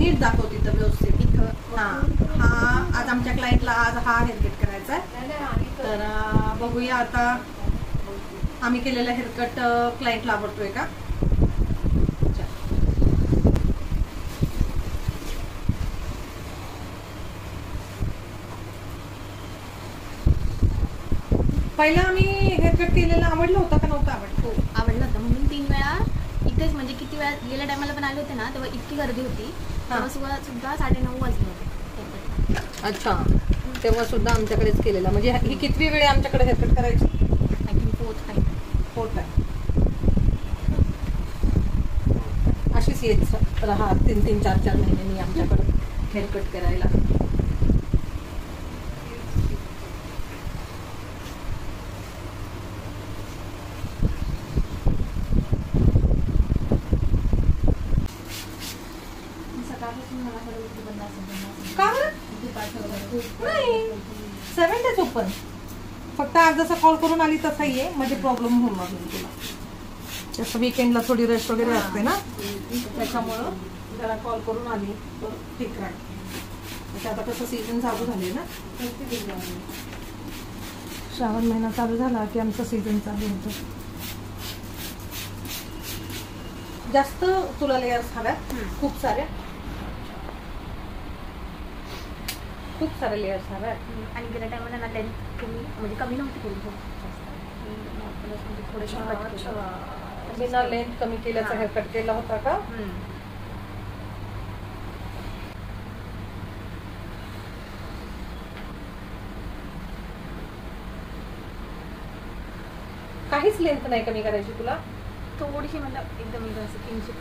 नीट दाखव तिथं व्यवस्थित इथं. हा आज आमच्या क्लायंटला आज हा हेअरकट करायचा आहे. तर बघूया आता आम्ही केलेला हेअरकट क्लायंटला आवडतोय का. पहिला आम्ही हेअरकट केलेला आवडलं होतं का नव्हतं आवडलं. हो आवडलं होतं म्हणून 3 वेळा इथेच म्हणजे किती वेळा गेल्या टायमाला पण आले होते ना तेव्हा इतकी गर्दी होती. तेव्हा सुद्धा 9:30 वाजले होते. अच्छा तेव्हा सुद्धा आमच्याकडेच केलेला. म्हणजे ही कितवी वेळ आमच्याकडे हेअरकट करायची. I think 4th time. अशीच येत राहा 3-3, 4-4 महिन्यांनी आमच्याकडे हेअरकट करायला. नाही 7 days ओपन. फक्त आज जसं कॉल करून आली तसाही आहे म्हणजे प्रॉब्लेम होणार नाही तुला. जसं विकेंडला थोडी रेस्ट वगैरे असते ना त्याच्यामुळं जरा कॉल करून आली तर ठीक राहील. म्हणजे आता कसं सीझन चालू झाले ना श्रावण महिना चालू झाला की आमचं सीझन चालू होतं. जास्त तुला लेयर्स हव्यात. खूप साऱ्या लेयर्स हव्यात. आणि गेल्या टायमाला ना लेंथ कमी नव्हती केली थोडीशी बिना लेंथ कमी केल्याचा हेअरकट केला होता का. काहीच लेंथ नाही कमी करायची तुला. थोडीशी मतलब एकदम किंचित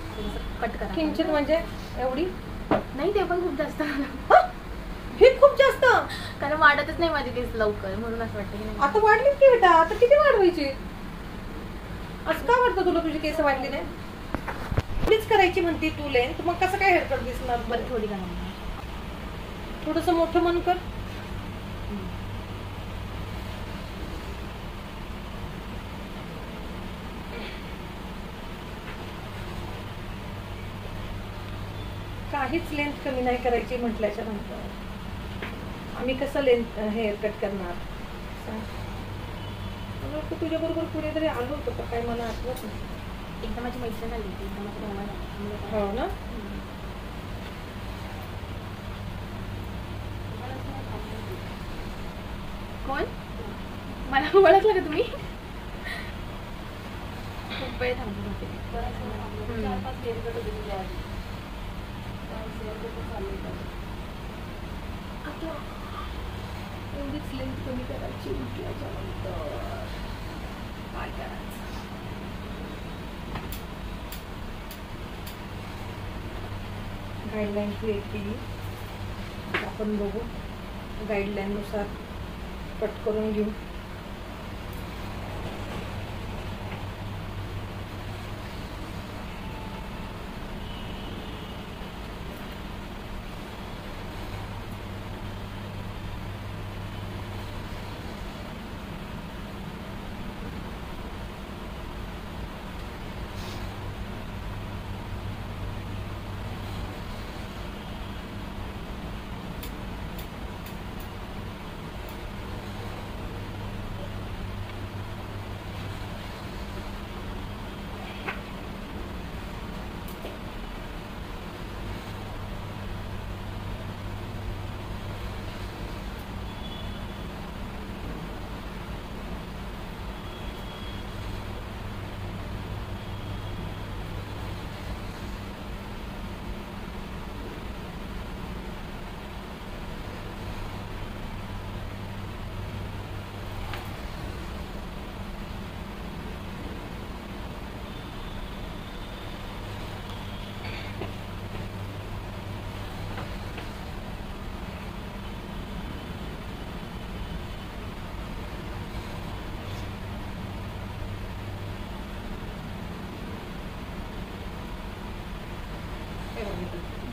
कट करा. किंचित म्हणजे एवढी नाही ते पण खूप जास्त. हे खूप जास्त कारण वाढतच नाही माझी केस लवकर म्हणून असं वाटतं की नाही. आता वाढली की बेटा आता किती वाढवायची. असं का वाटतं तुला तुझी केस वाढली नाही. थोडीच करायची म्हणते तू लेंथ. मग कसं काय हेअरकट दिसणार. बरं थोडी का थोडस मोठं मन कर. काहीच लेंथ कमी नाही करायची म्हटल्याच्या नंतर आम्ही कसं लेंथ हेअरकट करणार. तुझ्या बरोबर पुढे तरी आलो होतो का काय मला आठवत नाही. एकदा माझी मैत्रीण आली होती. हो ना. कोण मला ओळखलं का तुम्ही. खूप वेळ थांबली. आता एवढीच लेंथ कमी करायची म्हटल्याच्या नंतर काय करायचं. गाईडलाईन क्रिएट केली आपण बघू. गाईडलाईननुसार कट करून घेऊ.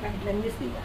गाईडलाईन दिसली का.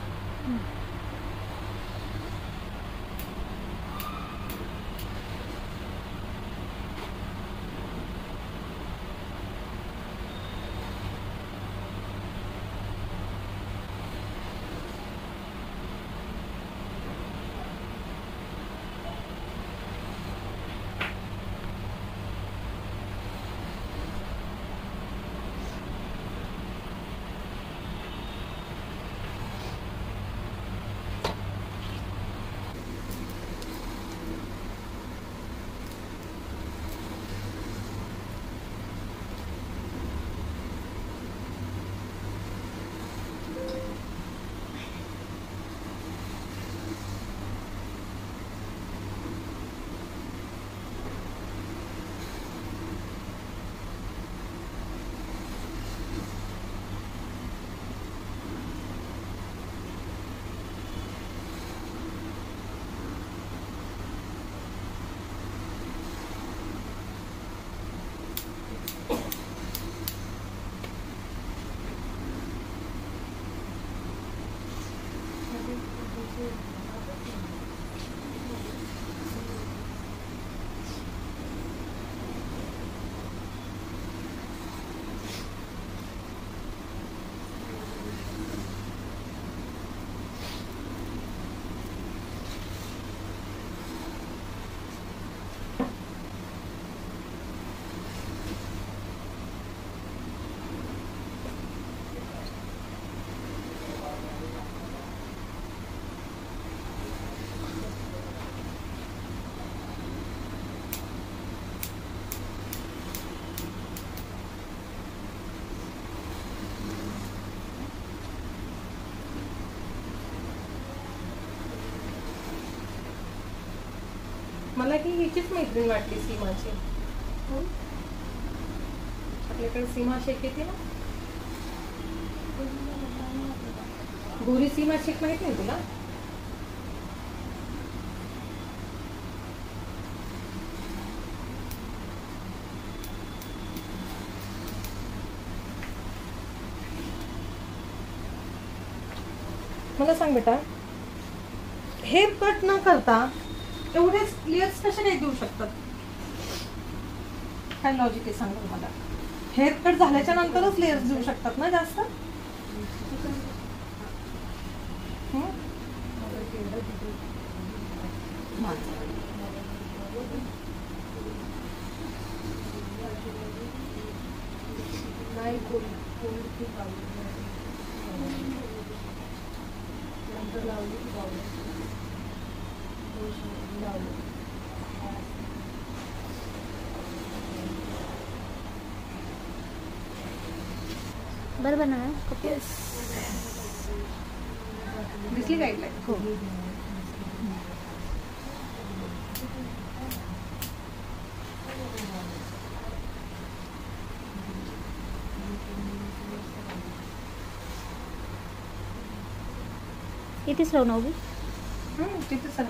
मला ही हिचीच मैत्रीण वाटली सीमाची. आपल्याकडे सीमा शेख येते ना, गोरी सीमा शेख माहिती आहे तुला? मला सांग बेटा, हेअर कट न करता एवढेच लेयर्स कसे काय देऊ शकतात? काय लॉजिक आहे सांग मला. हेअर कट झाल्याच्या नंतरच लेयर्स देऊ शकतात ना जास्त? बरोबर ना? दिसली गाईडलाईन? हो. इथेच राहू ना उभी? तिथे सर.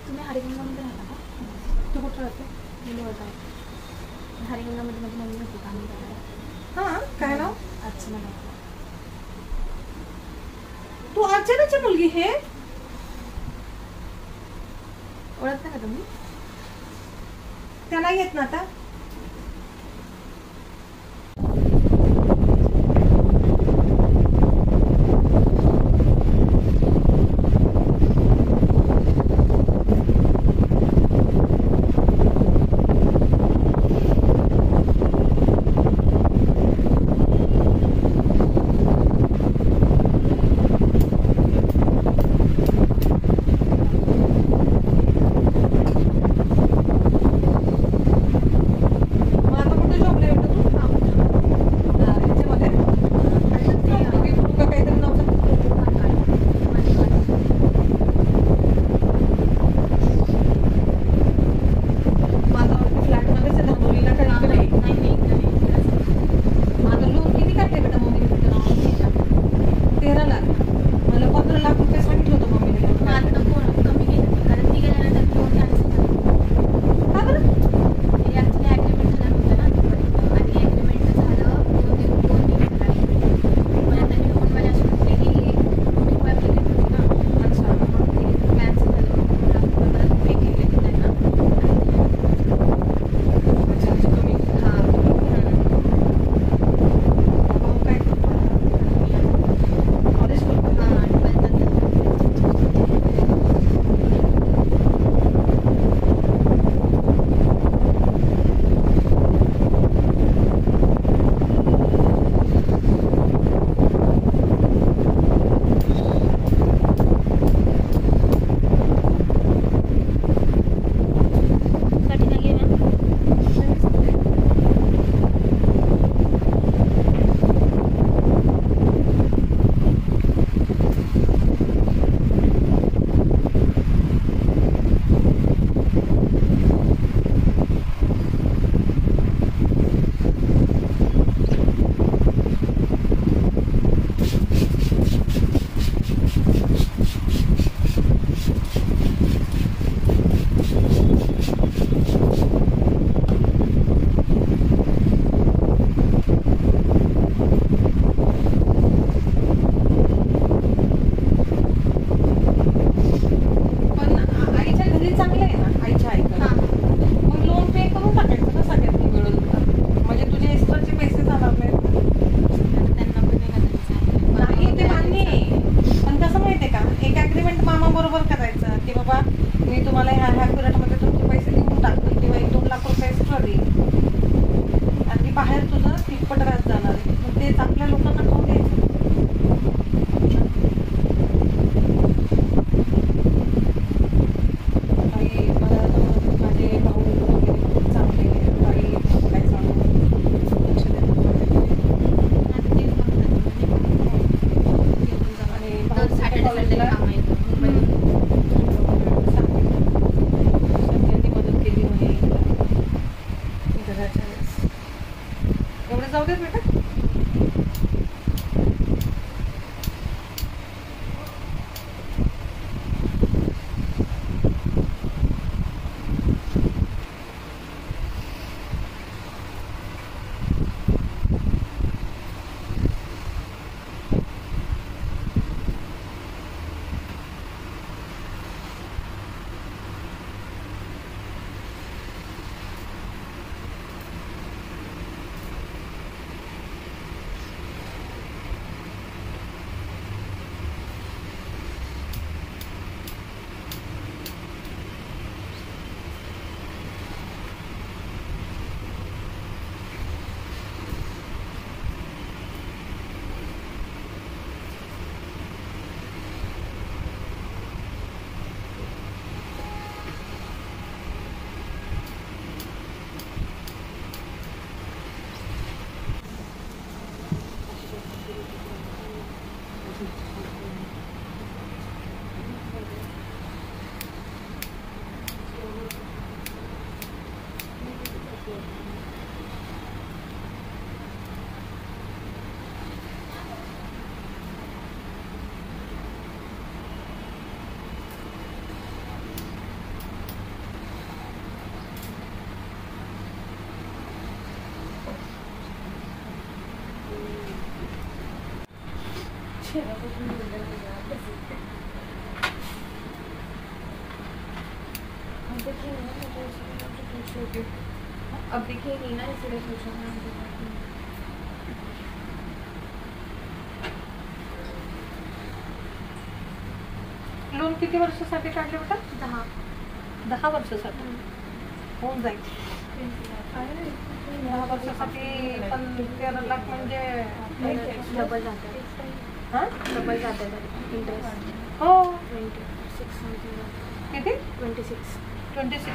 तुम्ही हरिगंगामध्ये राहता का? तू कुठं राहते? मी होता हरिगंगामध्ये माझी मम्मी होती काम करायला. हा, काय नाव? अर्चना डॉक्टर. तू अर्चनाची मुलगी हे? ओळखता का तुम्ही? त्याला येत ना आता? ₹5 एक्स्ट्रा देईल आणि बाहेर तुझं तिप्पट व्याज जाणार आहे. मग तेच आपल्या लोकांना खाऊ द्यायचं. काही माझे भाऊ वगैरे खूप चांगले, काही काय चांगलं लक्ष देतात आता तेच बघतात. आणि दर भाऊ सॅटर्डे कॉलेजला काम येतं मुंबईत. त्यांनी मदत केली म्हणे घराच्या वेळेस. एवढे जाऊ देत बेटा. अब देखिए नहीं ना, इसलिए पूछा मैं। लोन किती वर्षासाठी काढले बेटा? 10 वर्षासाठी होऊन जाईल. 10 वर्षासाठी पण 13 लाख म्हणजे डबल जाते. हां डबल जाते इंटरेस्ट. हो. 26 समथिंग. किती? 26. 26.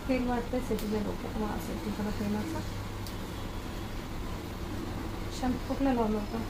तेल वाटतंय सिटीच्या डोक्यात वास येतो जरा तेलाचा. शॅम्पू कुठला लावला होता?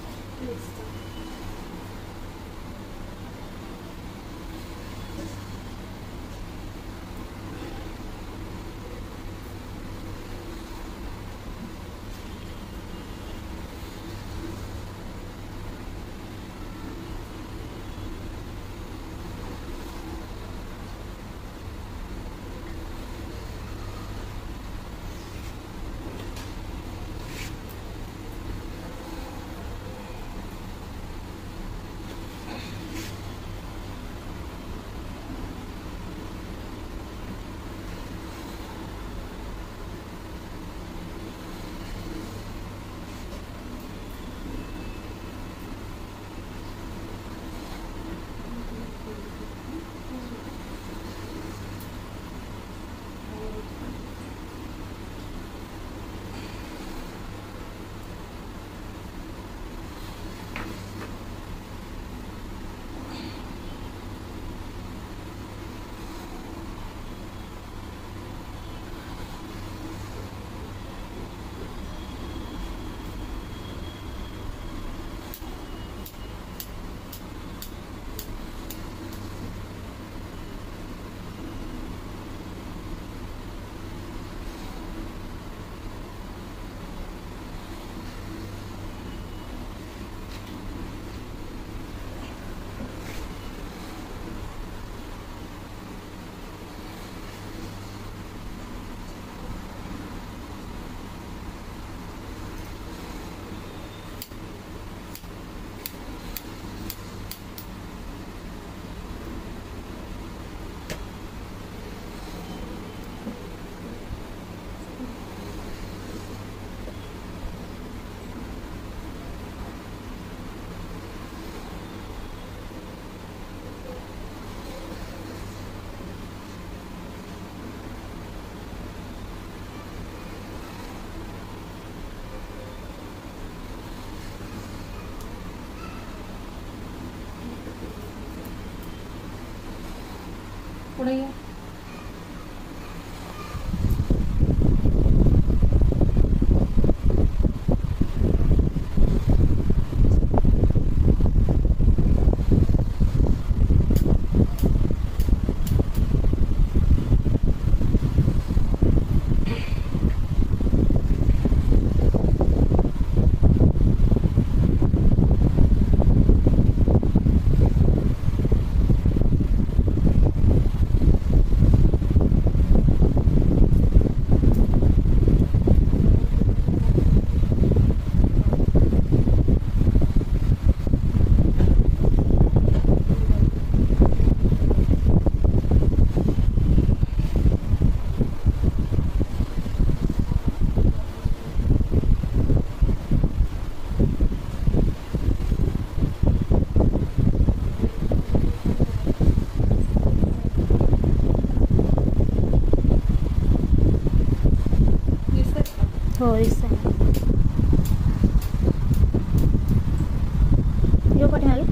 पुढे ये. हो दिसतंय. यो पाठीमागे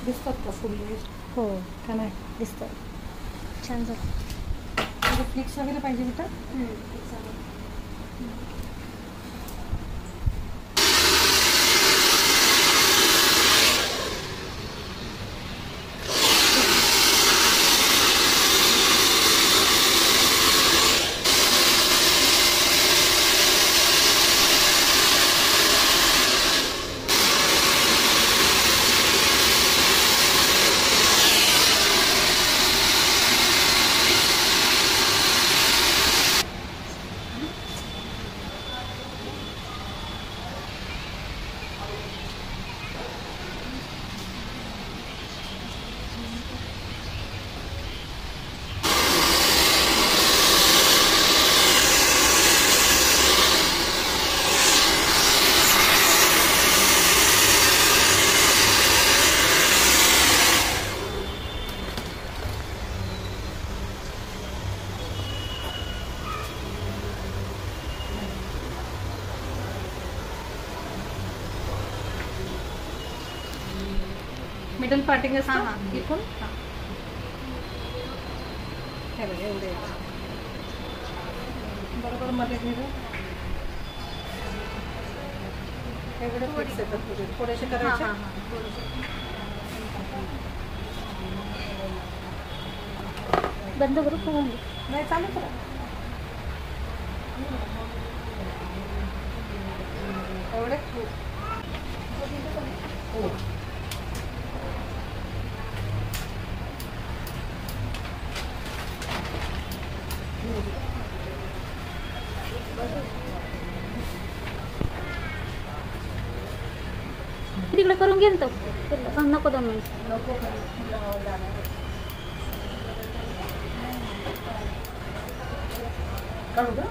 दिसतात का फुले? हो का नाही? दिसतं छान झालं. फ्लिक्स वगैरे पाहिजे बेटा? मिडल पार्टिंग असतं इथून. हे बघ एवढे बरोबर मध्ये घेऊ. एवढे फिक्स येतात तुझे. थोडेसे करायचे. बंद करू का? नाही चालू करा. एवढे हो. तिकडे करून घेईन तो. नको 2 मिनिट. नको काढू का?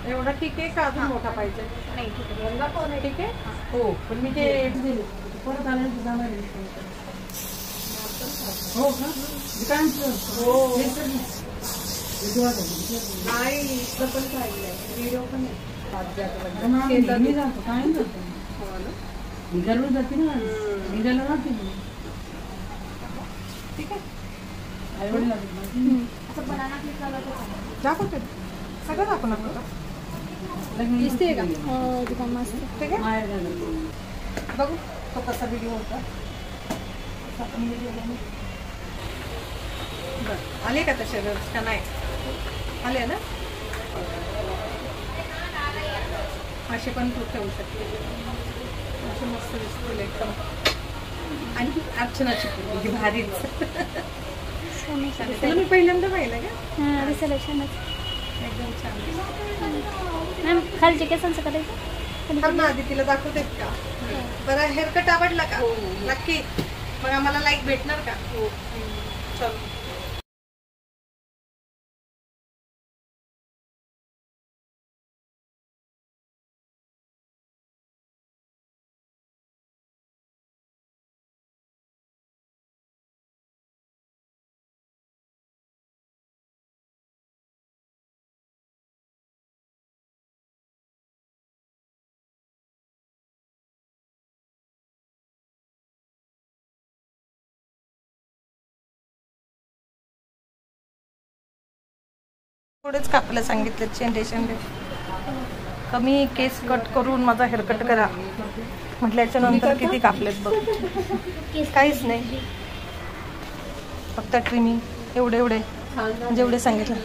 एवढा ठीक आहे का अजून मोठा पाहिजे? नाही ठीक आहे. रंगा पण आहे ठीक आहे. हो पण मी ते परत आल्यानंतर जाणार आहे. हो का? हो नाही इथं पण पाहिजे. व्हिडिओ पण आहे. निघालो जाते ना. निघायला जाते ठीक आहे. आईवडील असं बनाना क्लिक झालं तर दाखवते सगळं दाखवू नका. दिसते का? दुकान मस्त. ठीक आहे बघू तो कसा व्हिडिओ होता. बरं आले का तसे व्यवस्था का नाही? आले ना. असे पण तू ठेवू शकते. असे मस्त दिसतील एकदम. आणि अर्चनाची ही भारीच. तुला मी पहिल्यांदा पाहिलं का? हां दिसायला छानच. एकदम छान. मॅम खालचे केसांचं करायचं? थांब ना आधी तिला दाखवतेत का? बरं हेअरकट आवडला का? नक्की मग आम्हाला लाईक भेटणार का? चल थोडेच कापायला सांगितले शेंडे शेंडे. कमी केस कट करून माझा हेअर कट करा म्हटल्याच्या नंतर किती कापलेत बघ. काहीच नाही, फक्त ट्रिमिंग एवढे जेवढे सांगितलं.